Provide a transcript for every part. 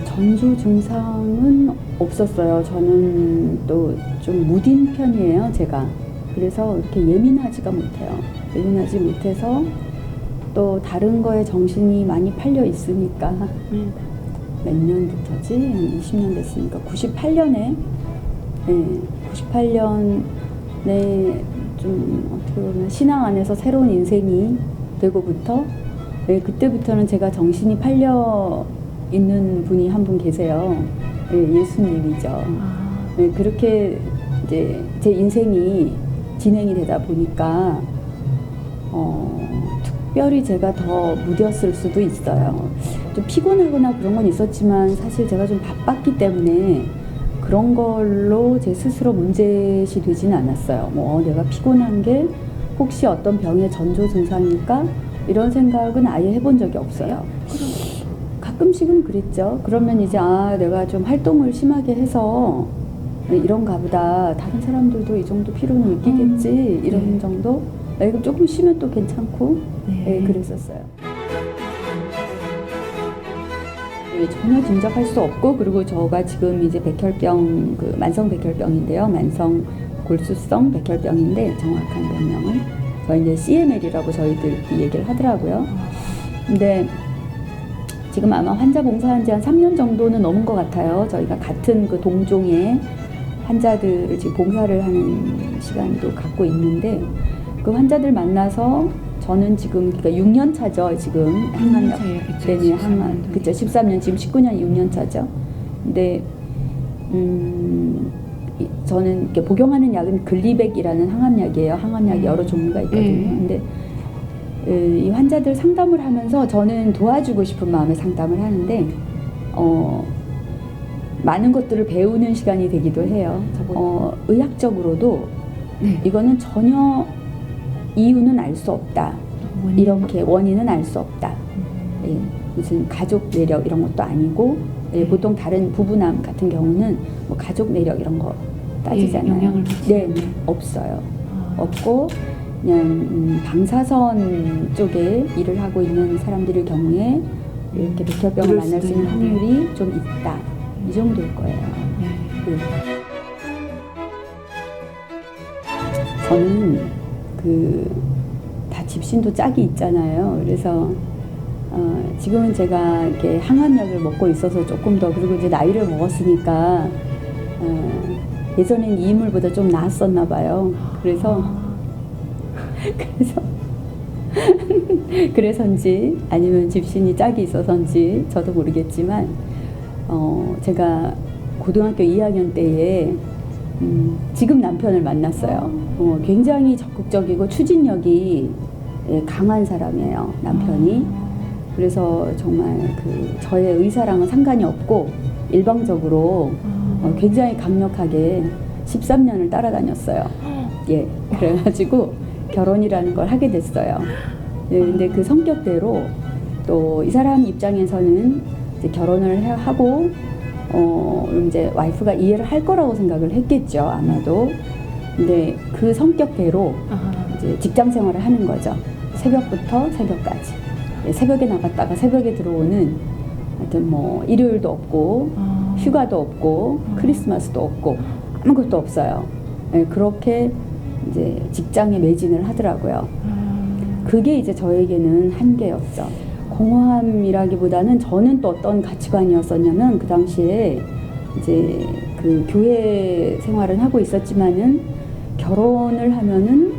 전조 증상은 없었어요. 저는 또 좀 무딘 편이에요, 제가. 그래서 이렇게 예민하지가 못해요. 예민하지 못해서 또 다른 거에 정신이 많이 팔려 있으니까 몇 년부터지? 한 20년 됐으니까 98년에 98년에 좀 어떻게 보면 신앙 안에서 새로운 인생이 되고부터 그때부터는 제가 정신이 팔려 있는 분이 한 분 계세요. 예수님이죠. 그렇게 이제 제 인생이 진행이 되다 보니까 특별히 제가 더 무뎠을 수도 있어요. 좀 피곤하거나 그런 건 있었지만 사실 제가 좀 바빴기 때문에 그런 걸로 제 스스로 문제시 되지는 않았어요. 뭐 내가 피곤한 게 혹시 어떤 병의 전조 증상일까? 이런 생각은 아예 해본 적이 없어요. 가끔씩은 그랬죠. 그러면 이제 내가 좀 활동을 심하게 해서 이런가 보다. 다른 사람들도 이 정도 피로는 느끼겠지. 이런 정도. 그럼 조금 쉬면 또 괜찮고 그랬었어요. 전혀 짐작할 수 없고, 그리고 저가 지금 이제 백혈병, 만성 백혈병인데요. 만성 골수성 백혈병인데 정확한 병명을 저희 이제 CML이라고 저희들 얘기를 하더라고요. 근데 지금 아마 환자 봉사한 지 한 3년 정도는 넘은 것 같아요. 저희가 같은 그 동종의 환자들을 지금 봉사를 하는 시간도 갖고 있는데, 그 환자들 만나서 저는 지금 그러니까 6년 차죠. 지금 항암약. 네네, 항암. 그쵸. 13년, 지금 19년 6년 차죠. 근데 저는 이렇게 복용하는 약은 글리백이라는 항암약이에요. 항암약이 여러 종류가 있거든요. 근데 이 환자들 상담을 하면서 저는 도와주고 싶은 마음에 상담을 하는데 많은 것들을 배우는 시간이 되기도 해요. 의학적으로도 이거는 전혀 이유는 알 수 없다. 이렇게 원인은 알 수 없다. 무슨 가족 내력 이런 것도 아니고 보통 다른 부부남 같은 경우는 뭐 가족 내력 이런 거 따지잖아요. 영향을 네, 없어요. 없고 그냥 방사선 쪽에 일을 하고 있는 사람들의 경우에 이렇게 백혈병을 만날 수 있는 확률이 좀 있다. 이 정도일 거예요. 저는 다 집신도 짝이 있잖아요. 그래서 지금은 제가 이렇게 항암약을 먹고 있어서 조금 더, 그리고 이제 나이를 먹었으니까 예전엔 이 인물보다 좀 나았었나 봐요. 그래서인지 아니면 집신이 짝이 있어서인지 저도 모르겠지만 제가 고등학교 2학년 때에 지금 남편을 만났어요. 굉장히 적극적이고 추진력이 강한 사람이에요, 남편이. 그래서 정말 저의 의사랑은 상관이 없고 일방적으로 굉장히 강력하게 13년을 따라다녔어요. 그래가지고 결혼이라는 걸 하게 됐어요. 근데 그 성격대로 또 이 사람 입장에서는 이제 결혼을 하고 이제 와이프가 이해를 할 거라고 생각을 했겠죠, 아마도. 근데 그 성격대로 이제 직장 생활을 하는 거죠. 새벽부터 새벽까지. 새벽에 나갔다가 새벽에 들어오는, 하여튼 뭐 일요일도 없고 휴가도 없고 크리스마스도 없고 아무것도 없어요. 그렇게 이제 직장에 매진을 하더라고요. 그게 이제 저에게는 한계였죠. 공허함이라기보다는 저는 또 어떤 가치관이었었냐면, 그 당시에 이제 그 교회 생활은 하고 있었지만은 결혼을 하면은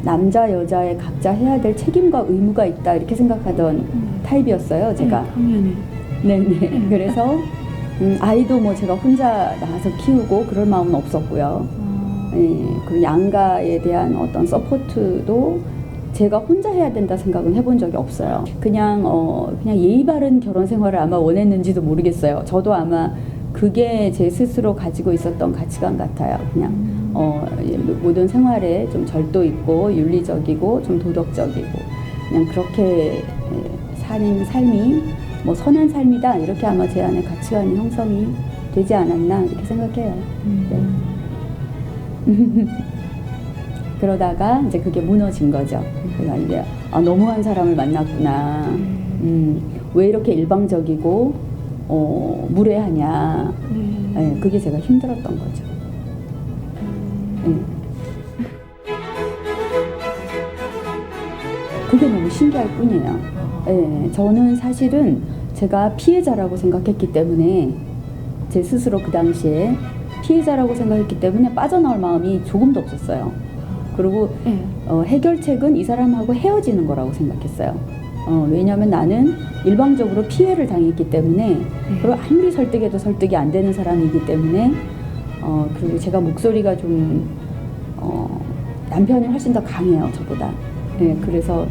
남자 여자의 각자 해야 될 책임과 의무가 있다, 이렇게 생각하던 타입이었어요, 제가. 네네. 그래서 아이도 뭐 제가 혼자 낳아서 키우고 그럴 마음은 없었고요. 그리고 양가에 대한 어떤 서포트도 제가 혼자 해야 된다 생각은 해본 적이 없어요. 그냥 예의 바른 결혼 생활을 아마 원했는지도 모르겠어요. 저도 아마 그게 제 스스로 가지고 있었던 가치관 같아요. 그냥 모든 생활에 좀 절도 있고 윤리적이고 좀 도덕적이고 그냥 그렇게 사는 삶이 뭐 선한 삶이다, 이렇게 아마 제 안에 가치관이 형성이 되지 않았나, 이렇게 생각해요. 그러다가 이제 그게 무너진 거죠. 그래서 이제 너무한 사람을 만났구나. 왜 이렇게 일방적이고 무례하냐. 네, 그게 제가 힘들었던 거죠. 네. 그게 너무 신기할 뿐이에요. 네, 저는 사실은 제가 피해자라고 생각했기 때문에 제 스스로 그 당시에 피해자라고 생각했기 때문에 빠져나올 마음이 조금도 없었어요. 그리고 해결책은 이 사람하고 헤어지는 거라고 생각했어요. 왜냐하면 나는 일방적으로 피해를 당했기 때문에 그리고 아무리 설득해도 설득이 안 되는 사람이기 때문에 그리고 제가 목소리가 좀 남편이 훨씬 더 강해요, 저보다. 네, 그래서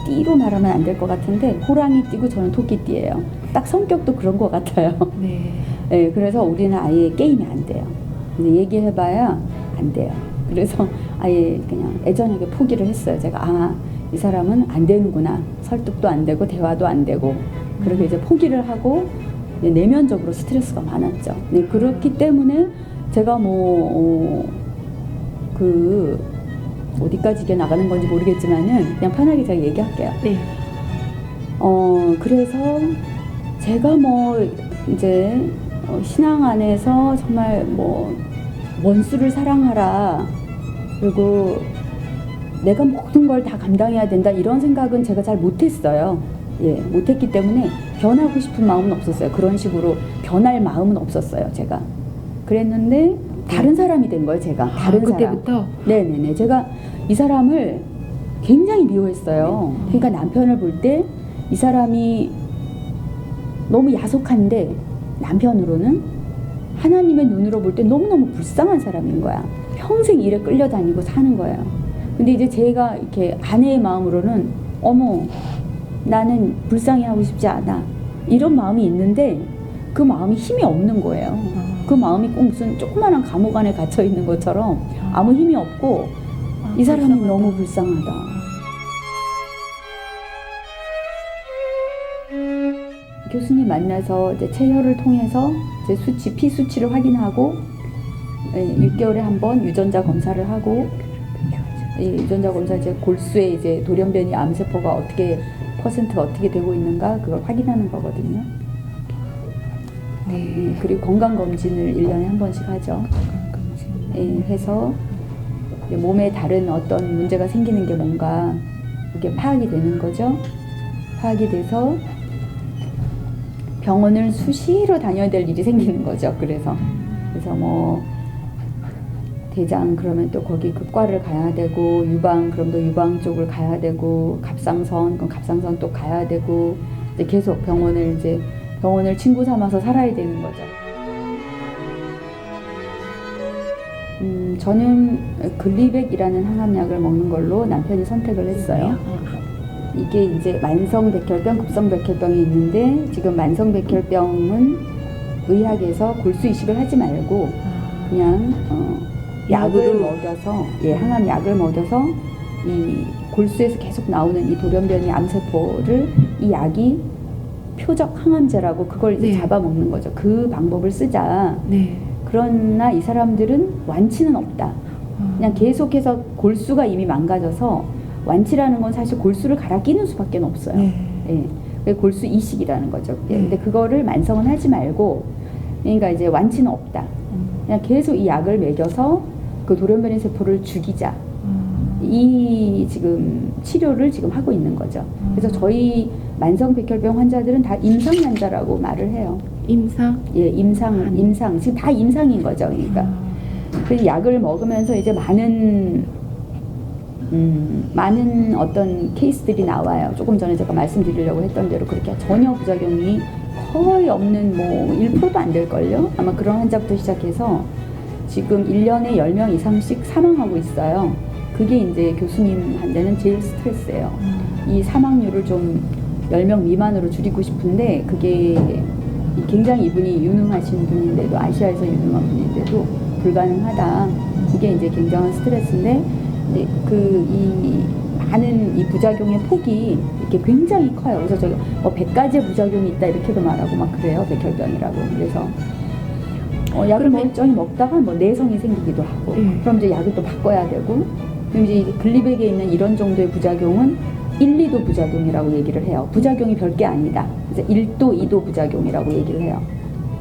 띠로 말하면 안 될 것 같은데 호랑이 띠고 저는 토끼띠예요. 딱 성격도 그런 것 같아요. 네. 네, 그래서 우리는 아예 게임이 안 돼요. 근데 얘기해봐야 안 돼요. 그래서 아예 그냥 애전하게 포기를 했어요. 제가 이 사람은 안 되는구나. 설득도 안 되고 대화도 안 되고. 그리고 이제 포기를 하고 내면적으로 스트레스가 많았죠. 네, 그렇기 때문에 제가 어디까지 이게 나가는 건지 모르겠지만은 그냥 편하게 제가 얘기할게요. 네. 그래서 제가 이제 신앙 안에서 정말 원수를 사랑하라. 그리고 내가 모든 걸 다 감당해야 된다. 이런 생각은 제가 잘 못했어요. 예, 못했기 때문에 변하고 싶은 마음은 없었어요. 그런 식으로 변할 마음은 없었어요, 제가. 그랬는데 다른 사람이 된 거예요, 제가. 다른 그때부터? 사람. 네네네. 제가 이 사람을 굉장히 미워했어요. 그러니까 남편을 볼 때 이 사람이 너무 야속한데 남편으로는 하나님의 눈으로 볼 때 너무너무 불쌍한 사람인 거야. 평생 일에 끌려다니고 사는 거예요. 근데 이제 제가 이렇게 아내의 마음으로는 나는 불쌍해하고 싶지 않아. 이런 마음이 있는데 그 마음이 힘이 없는 거예요. 그 마음이 꼭 무슨 조그마한 감옥 안에 갇혀 있는 것처럼 아무 힘이 없고 이 사람이 불쌍하다. 너무 불쌍하다. 교수님 만나서 이제 체혈을 통해서 이제 피 수치를 확인하고 6개월에 한 번 유전자 검사를 하고 유전자 검사 이제 골수에 이제 돌연변이 암세포가 퍼센트가 어떻게 되고 있는가 그걸 확인하는 거거든요. 네. 그리고 건강검진을 1년에 한 번씩 하죠. 해서 몸에 다른 어떤 문제가 생기는 게 뭔가 이게 파악이 되는 거죠. 파악이 돼서 병원을 수시로 다녀야 될 일이 생기는 거죠. 그래서 대장 그러면 또 거기 극과를 가야 되고, 유방 그럼 또 유방 쪽을 가야 되고, 갑상선 그럼 갑상선 또 가야 되고, 이제 계속 병원을 친구 삼아서 살아야 되는 거죠. 저는 글리백이라는 항암약을 먹는 걸로 남편이 선택을 했어요. 이게 이제 만성백혈병, 급성백혈병이 있는데 지금 만성백혈병은 의학에서 골수 이식을 하지 말고 그냥 약을 먹여서 항암약을 먹여서 이 골수에서 계속 나오는 이 돌연변이 암세포를 이 약이 표적 항암제라고 그걸 이제 잡아먹는 거죠. 그 방법을 쓰자. 네. 그러나 이 사람들은 완치는 없다. 그냥 계속해서 골수가 이미 망가져서 완치라는 건 사실 골수를 갈아 끼는 수밖에 없어요. 예. 골수 이식이라는 거죠. 근데 그거를 만성은 하지 말고, 그러니까 이제 완치는 없다. 그냥 계속 이 약을 먹여서 그 돌연변이 세포를 죽이자. 이 지금 치료를 지금 하고 있는 거죠. 그래서 저희 만성백혈병 환자들은 다 임상환자라고 말을 해요. 임상? 예, 임상. 지금 다 임상인 거죠. 그러니까. 그 약을 먹으면서 이제 많은 어떤 케이스들이 나와요. 조금 전에 제가 말씀드리려고 했던 대로 그렇게 전혀 부작용이 거의 없는 1%도 안 될걸요? 아마 그런 환자부터 시작해서 지금 1년에 10명 이상씩 사망하고 있어요. 그게 이제 교수님한테는 제일 스트레스예요. 이 사망률을 좀 10명 미만으로 줄이고 싶은데 그게 굉장히 이분이 유능하신 분인데도 아시아에서 유능한 분인데도 불가능하다. 이게 이제 굉장한 스트레스인데 이 많은 이 부작용의 폭이 이렇게 굉장히 커요. 그래서 저기 100가지의 부작용이 있다 이렇게도 말하고 막 그래요. 백혈병이라고. 그래서 약을 멀쩡히 먹다가 내성이 생기기도 하고 그럼 이제 약을 또 바꿔야 되고 그럼 이제 글리백에 있는 이런 정도의 부작용은 1, 2도 부작용이라고 얘기를 해요. 부작용이 별게 아니다. 그래서 1도, 2도 부작용이라고 얘기를 해요.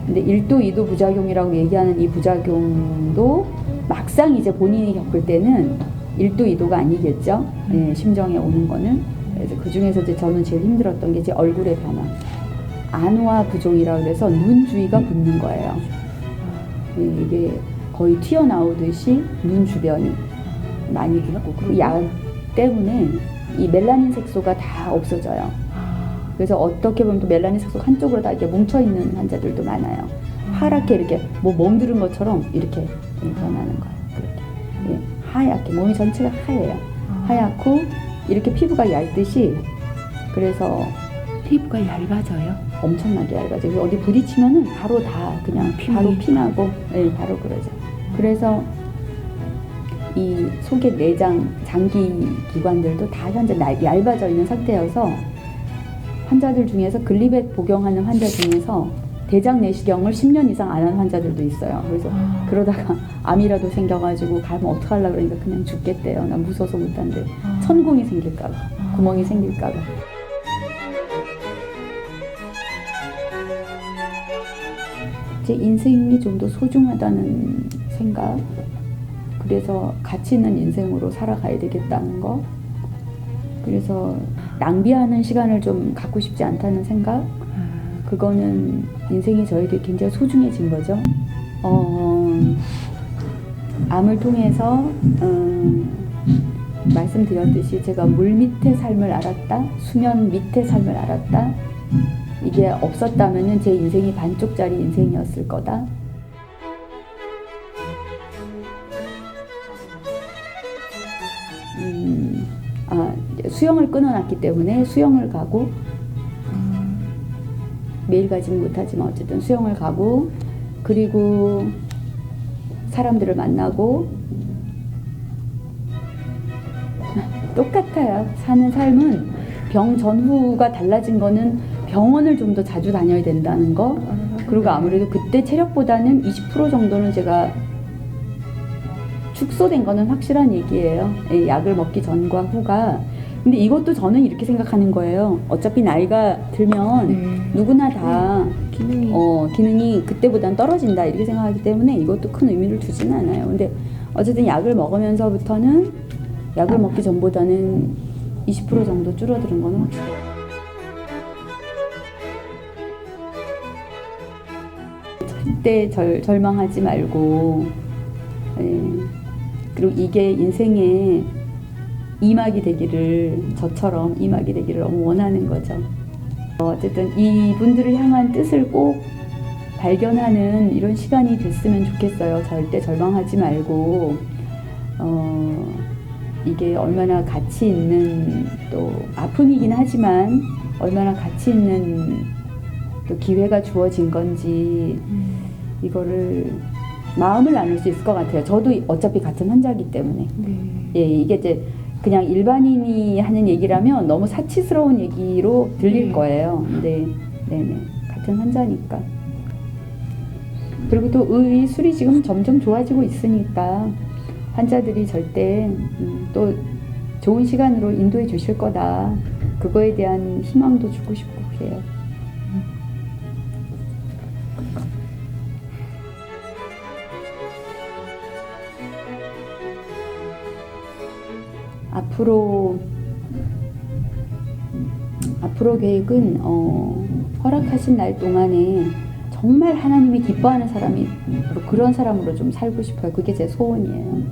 근데 1도, 2도 부작용이라고 얘기하는 이 부작용도 막상 이제 본인이 겪을 때는 1도, 2도가 아니겠죠. 예, 심정에 오는 거는. 그래서 그 중에서 이제 저는 제일 힘들었던 게 이제 얼굴의 변화. 안화 부종이라고 해서 눈 주위가 붓는 거예요. 예, 이게 거의 튀어나오듯이 눈 주변이 많이 붓고 그 약 때문에 이 멜라닌 색소가 다 없어져요. 그래서 어떻게 보면 또 멜라닌 색소 한쪽으로 다 이렇게 뭉쳐 있는 환자들도 많아요. 하얗게 이렇게 뭐 멍들은 것처럼 이렇게 변하는 거예요. 그렇게 예, 하얗게 몸이 전체가 하얘요. 하얗고 이렇게 피부가 얇듯이 그래서 피부가 얇아져요? 엄청나게 얇아져요. 어디 부딪히면은 바로 다 그냥 바로 피나고 예, 바로 그러죠. 그래서 이 속의 내장, 장기 기관들도 다 현재 얇아져 있는 상태여서 환자들 중에서 글리벳 복용하는 환자 중에서 대장 내시경을 10년 이상 안 한 환자들도 있어요. 그래서 그러다가 암이라도 생겨가지고 가면 어떡하려고 그러니까 그냥 죽겠대요. 난 무서워서 못한대. 천공이 생길까봐, 구멍이 생길까봐. 제 인생이 좀 더 소중하다는 생각, 그래서 가치 있는 인생으로 살아가야 되겠다는 거, 그래서 낭비하는 시간을 좀 갖고 싶지 않다는 생각, 그거는 인생이 저에게 굉장히 소중해진 거죠. 암을 통해서 말씀드렸듯이 제가 물 밑의 삶을 알았다, 수면 밑의 삶을 알았다. 이게 없었다면 제 인생이 반쪽짜리 인생이었을 거다. 수영을 끊어놨기 때문에 수영을 가고 매일 가지는 못하지만 어쨌든 수영을 가고 그리고 사람들을 만나고 똑같아요. 사는 삶은 병 전후가 달라진 거는 병원을 좀 더 자주 다녀야 된다는 거, 그리고 아무래도 그때 체력보다는 20% 정도는 제가 축소된 거는 확실한 얘기예요. 약을 먹기 전과 후가. 근데 이것도 저는 이렇게 생각하는 거예요. 어차피 나이가 들면 누구나 다 기능이 그때보단 떨어진다 이렇게 생각하기 때문에 이것도 큰 의미를 두지는 않아요. 근데 어쨌든 약을 먹으면서부터는 약을 먹기 전보다는 20% 정도 줄어드는 거는 확실해요. 절대 절망하지 말고, 그리고 이게 인생의 이막이 되기를, 저처럼 이막이 되기를 너무 원하는 거죠. 어쨌든 이분들을 향한 뜻을 꼭 발견하는 이런 시간이 됐으면 좋겠어요. 절대 절망하지 말고, 이게 얼마나 가치 있는 또 아픔이긴 하지만 얼마나 가치 있는 또 기회가 주어진 건지 이거를 마음을 나눌 수 있을 것 같아요. 저도 어차피 같은 환자이기 때문에. 예, 이게 이제 그냥 일반인이 하는 얘기라면 너무 사치스러운 얘기로 들릴 거예요. 근데 네네, 같은 환자니까. 그리고 또 의술이 지금 점점 좋아지고 있으니까 환자들이 절대 또 좋은 시간으로 인도해 주실 거다. 그거에 대한 희망도 주고 싶고 그래요. 앞으로 계획은 허락하신 날 동안에 정말 하나님이 기뻐하는 사람이 그런 사람으로 좀 살고 싶어요. 그게 제 소원이에요.